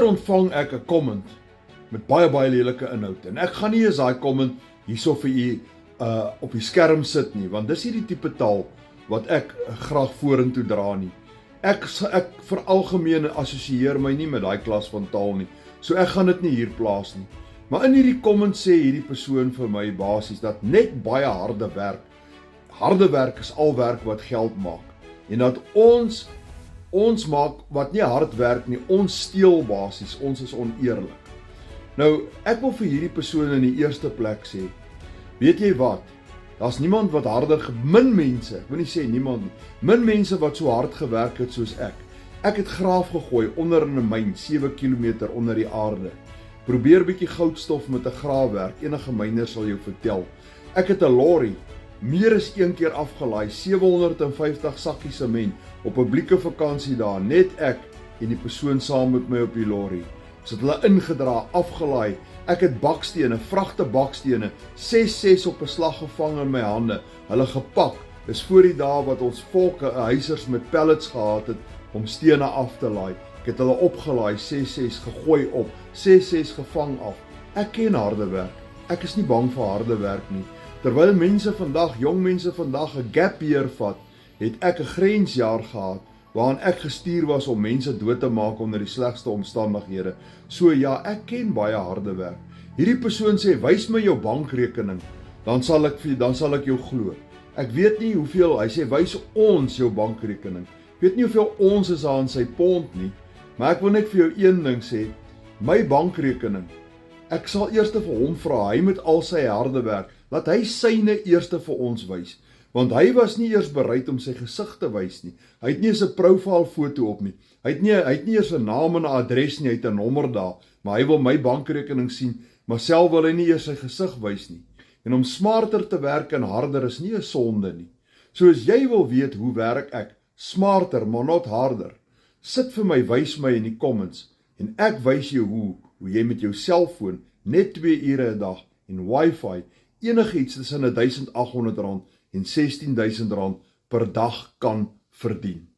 ontvang ek 'n comment met baie lelike inhoud en ek gaan nie eens daai comment hierso vir u op die skerm sit nie, want dis nie die tipe taal wat ek graag vorentoe dra nie. Ek veralgemeen assosieer my nie met daai klas van taal nie, so ek gaan dit nie hier plaas nie. Maar in hierdie comment sê hierdie persoon vir my basies dat net baie harde werk is al werk wat geld maak, en dat ons maak wat nie hard werk nie, ons steel basies, ons is oneerlik. Nou, ek wil vir hierdie persoon in die eerste plek sê, weet jy wat, daar's niemand wat min mense, ek wil nie sê niemand nie, min mense wat so hard gewerk het soos ek. Ek het graaf gegooi onder in 'n myn, 7 kilometer onder die aarde. Probeer bietjie goudstof met 'n graafwerk, enige myner sal jou vertel. Ek het 'n lorry, meer as een keer afgelaai, 750 sakkies sement, op publieke vakansie daar, net ek en die persoon saam met my op die lorry. Ons het hulle ingedra, afgelaai, ek het bakstene, vragte bakstene, 6 op 'n slag gevang in my hande, hulle gepak, dis voor die dae wat ons volke huisers met pellets gehad het, om stene af te laai. Ek het hulle opgelaai, 6 gegooi op, 6 gevang af. Ek ken harde werk, ek is nie bang vir harde werk nie. Terwyl jong mense vandag 'n gap year vat, het ek 'n grensjaar gehad, waarin ek gestuur was om mense dood te maak onder die slegste omstandighede. So ja, ek ken baie harde werk. Hierdie persoon sê, wys my jou bankrekening, dan sal ek jou glo. Ek weet nie hoeveel, hy sê, wys ons jou bankrekening. Ek weet nie hoeveel ons is aan sy pond nie, maar ek wil net vir jou een ding sê, my bankrekening, ek sal eers vir hom vra, hy met al sy harde werk, laat hy syne eers vir ons wys, want hy was nie eers bereid om sy gesig te wys nie. Hy het nie eens 'n profielfoto op nie. Hy het nie eens 'n naam en 'n adres nie, hy het 'n nommer daar, maar hy wil my bankrekening sien, maar self wil hy nie eers sy gesig wys nie. En om smarter te werk en harder is nie 'n sonde nie. So as jy wil weet hoe werk ek, smarter maar not harder, sit vir my, wys my in die comments, en ek wys jou hoe jy met jou selfoon net 2 ure 'n dag en wifi enigiets tussen R1.800 en R16.000 per dag kan verdien.